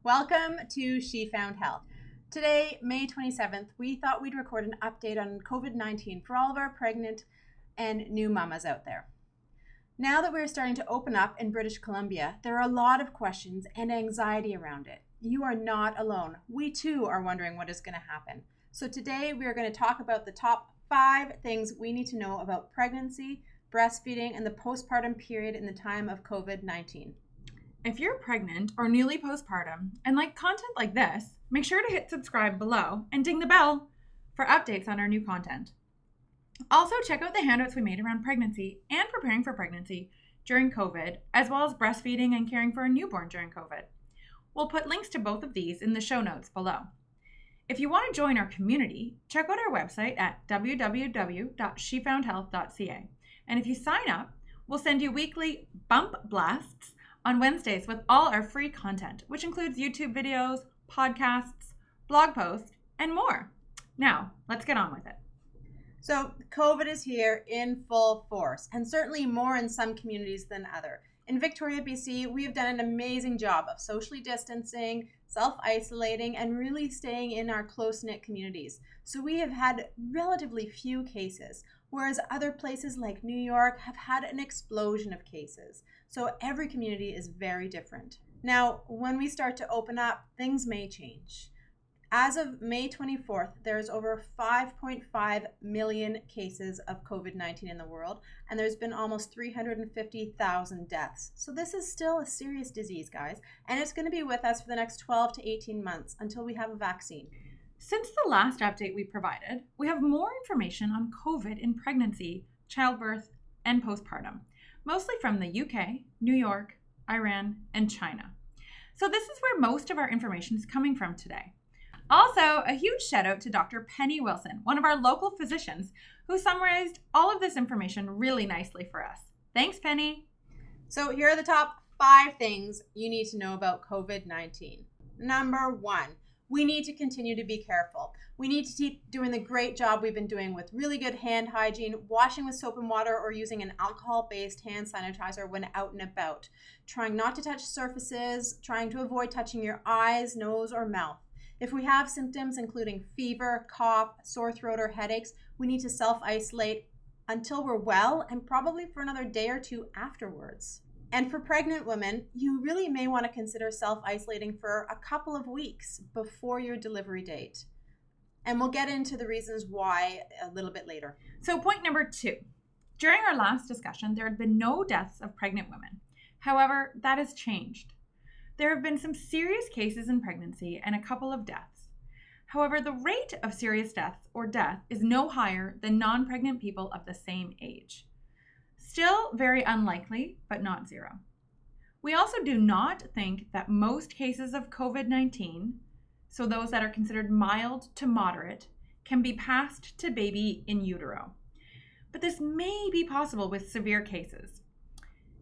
Welcome to She Found Health. Today, May 27th, we thought we'd record an update on COVID-19 for all of our pregnant and new mamas out there. Now that we're starting to open up in British Columbia, there are a lot of questions and anxiety around it. You are not alone. We too are wondering what is going to happen. So today we are going to talk about the top 5 things we need to know about pregnancy, breastfeeding, and the postpartum period in the time of COVID-19. If you're pregnant or newly postpartum and like content like this, make sure to hit subscribe below and ding the bell for updates on our new content. Also, check out the handouts we made around pregnancy and preparing for pregnancy during COVID, as well as breastfeeding and caring for a newborn during COVID. We'll put links to both of these in the show notes below. If you want to join our community, check out our website at www.shefoundhealth.ca. And if you sign up, we'll send you weekly bump blasts on Wednesdays with all our free content, which includes YouTube videos, podcasts, blog posts, and more. Now, let's get on with it. So COVID is here in full force, and certainly more in some communities than other. In Victoria, BC, we have done an amazing job of socially distancing, self-isolating, and really staying in our close-knit communities. So we have had relatively few cases, whereas other places like New York have had an explosion of cases. So every community is very different. Now, when we start to open up, things may change. As of May 24th, there's over 5.5 million cases of COVID-19 in the world, and there's been almost 350,000 deaths. So this is still a serious disease, guys, and it's going to be with us for the next 12 to 18 months until we have a vaccine. Since the last update we provided, we have more information on COVID in pregnancy, childbirth, and postpartum, mostly from the UK, New York, Iran, and China. So this is where most of our information is coming from today. Also, a huge shout out to Dr. Penny Wilson, one of our local physicians, who summarized all of this information really nicely for us. Thanks, Penny. So here are the top 5 things you need to know about COVID-19. Number 1, we need to continue to be careful. We need to keep doing the great job we've been doing with really good hand hygiene, washing with soap and water, or using an alcohol-based hand sanitizer when out and about. Trying not to touch surfaces, trying to avoid touching your eyes, nose, or mouth. If we have symptoms including fever, cough, sore throat, or headaches, we need to self-isolate until we're well and probably for another day or 2 afterwards. And for pregnant women, you really may want to consider self-isolating for a couple of weeks before your delivery date. And we'll get into the reasons why a little bit later. So point number 2. During our last discussion, there had been no deaths of pregnant women. However, that has changed. There have been some serious cases in pregnancy and a couple of deaths. However, the rate of serious deaths or death is no higher than non-pregnant people of the same age. Still very unlikely, but not zero. We also do not think that most cases of COVID-19, so those that are considered mild to moderate, can be passed to baby in utero. But this may be possible with severe cases.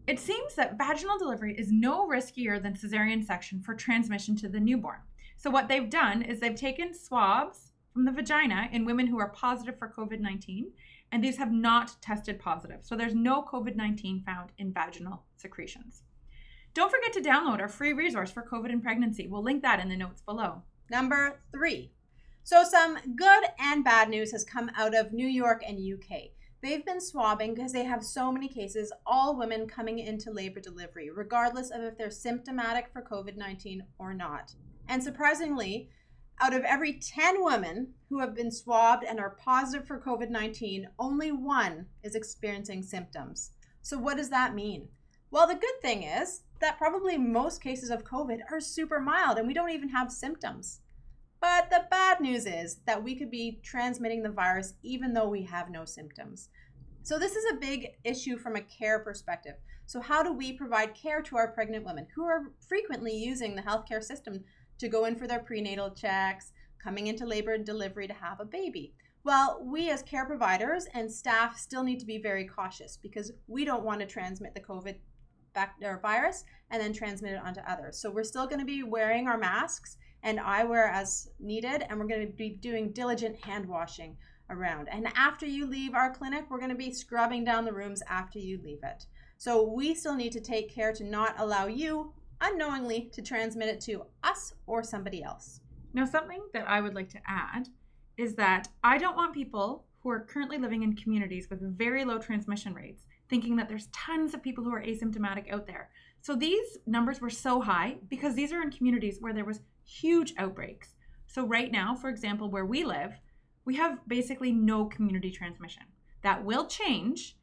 It seems that vaginal delivery is no riskier than cesarean section for transmission to the newborn. So what they've done is they've taken swabs from the vagina in women who are positive for COVID-19, and these have not tested positive. So there's no COVID-19 found in vaginal secretions. Don't forget to download our free resource for COVID and pregnancy. We'll link that in the notes below. Number 3. So some good and bad news has come out of New York and UK. They've been swabbing because they have so many cases, all women coming into labor delivery, regardless of if they're symptomatic for COVID-19 or not. And surprisingly, out of every 10 women who have been swabbed and are positive for COVID-19, only 1 is experiencing symptoms. So what does that mean? Well, the good thing is that probably most cases of COVID are super mild and we don't even have symptoms. But the bad news is that we could be transmitting the virus even though we have no symptoms. So this is a big issue from a care perspective. So how do we provide care to our pregnant women who are frequently using the healthcare system to go in for their prenatal checks, coming into labor and delivery to have a baby? Well, we as care providers and staff still need to be very cautious because we don't want to transmit the COVID virus and then transmit it onto others. So we're still going to be wearing our masks and eyewear as needed, and we're going to be doing diligent hand washing around. And after you leave our clinic, we're going to be scrubbing down the rooms after you leave it. So we still need to take care to not allow you unknowingly to transmit it to us or somebody else. Now, something that I would like to add is that I don't want people who are currently living in communities with very low transmission rates thinking that there's tons of people who are asymptomatic out there. So these numbers were so high because these are in communities where there was huge outbreaks. So right now, for example, where we live, we have basically no community transmission. That will change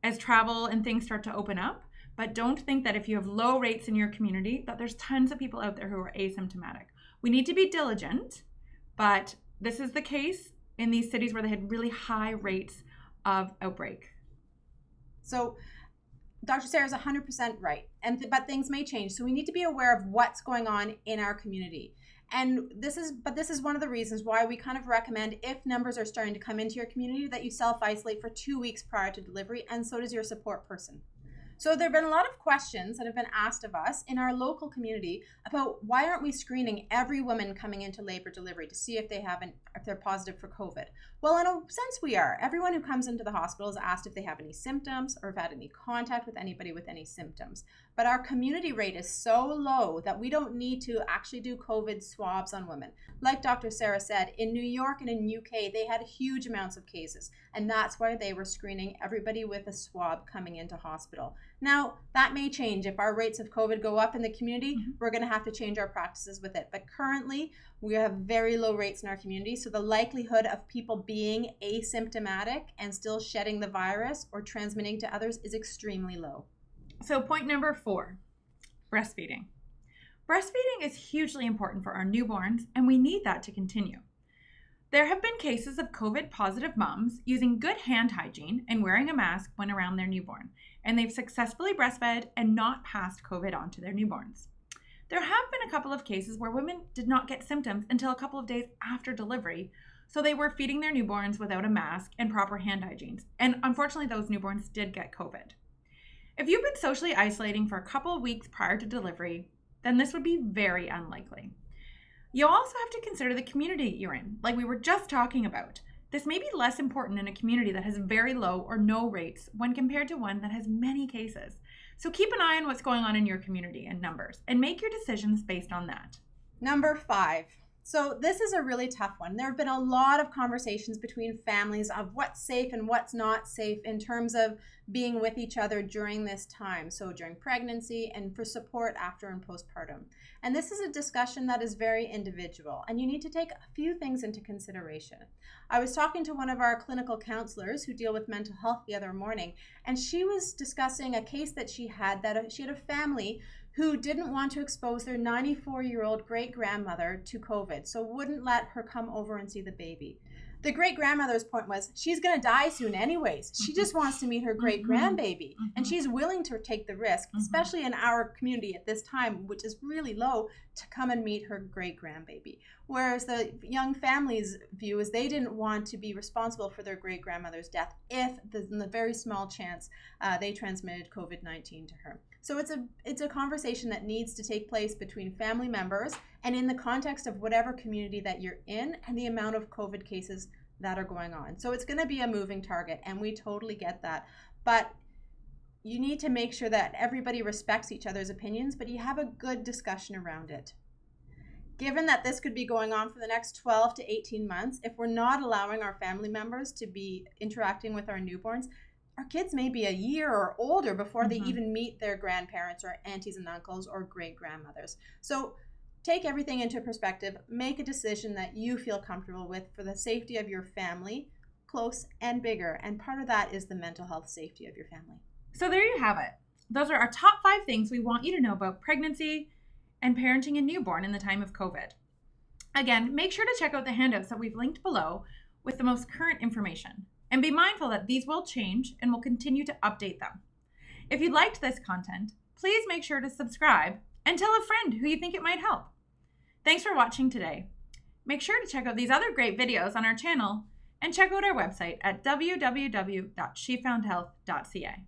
as travel and things start to open up, but don't think that if you have low rates in your community that there's tons of people out there who are asymptomatic. We need to be diligent, but this is the case in these cities where they had really high rates of outbreak. So Dr. Sarah is 100% right, but things may change. So we need to be aware of what's going on in our community. And this is one of the reasons why we kind of recommend, if numbers are starting to come into your community, that you self-isolate for 2 weeks prior to delivery, and so does your support person. So there have been a lot of questions that have been asked of us in our local community about why aren't we screening every woman coming into labor delivery to see if they're positive for COVID. Well, in a sense we are. Everyone who comes into the hospital is asked if they have any symptoms or have had any contact with anybody with any symptoms. But our community rate is so low that we don't need to actually do COVID swabs on women. Like Dr. Sarah said, in New York and in UK, they had huge amounts of cases, and that's why they were screening everybody with a swab coming into hospital. Now, that may change. If our rates of COVID go up in the community, we're going to have to change our practices with it. But currently, we have very low rates in our community, so the likelihood of people being asymptomatic and still shedding the virus or transmitting to others is extremely low. So point number 4, breastfeeding. Breastfeeding is hugely important for our newborns, and we need that to continue. There have been cases of COVID-positive moms using good hand hygiene and wearing a mask when around their newborn, and they've successfully breastfed and not passed COVID on to their newborns. There have been a couple of cases where women did not get symptoms until a couple of days after delivery, so they were feeding their newborns without a mask and proper hand hygiene, and unfortunately those newborns did get COVID. If you've been socially isolating for a couple of weeks prior to delivery, then this would be very unlikely. You'll also have to consider the community you're in, like we were just talking about. This may be less important in a community that has very low or no rates when compared to one that has many cases. So keep an eye on what's going on in your community and numbers, and make your decisions based on that. Number 5. So this is a really tough one. There have been a lot of conversations between families of what's safe and what's not safe in terms of being with each other during this time. So during pregnancy and for support after and postpartum. And this is a discussion that is very individual, and you need to take a few things into consideration. I was talking to one of our clinical counselors who deal with mental health the other morning, and she was discussing a case that she had a family who didn't want to expose their 94-year-old great-grandmother to COVID, so wouldn't let her come over and see the baby. The great-grandmother's point was, she's going to die soon anyways. She just wants to meet her great-grandbaby, and she's willing to take the risk, especially in our community at this time, which is really low, to come and meet her great-grandbaby. Whereas the young family's view is they didn't want to be responsible for their great-grandmother's death if, in the very small chance, they transmitted COVID-19 to her. So it's a conversation that needs to take place between family members and in the context of whatever community that you're in and the amount of COVID cases that are going on. So it's going to be a moving target, and we totally get that. But you need to make sure that everybody respects each other's opinions, but you have a good discussion around it. Given that this could be going on for the next 12 to 18 months, if we're not allowing our family members to be interacting with our newborns, our kids may be a year or older before they even meet their grandparents or aunties and uncles or great-grandmothers. So take everything into perspective, make a decision that you feel comfortable with for the safety of your family, close and bigger. And part of that is the mental health safety of your family. So there you have it. Those are our top 5 things we want you to know about pregnancy and parenting a newborn in the time of COVID. Again, make sure to check out the handouts that we've linked below with the most current information. And be mindful that these will change and we'll continue to update them. If you liked this content, please make sure to subscribe and tell a friend who you think it might help. Thanks for watching today. Make sure to check out these other great videos on our channel and check out our website at www.shefoundhealth.ca.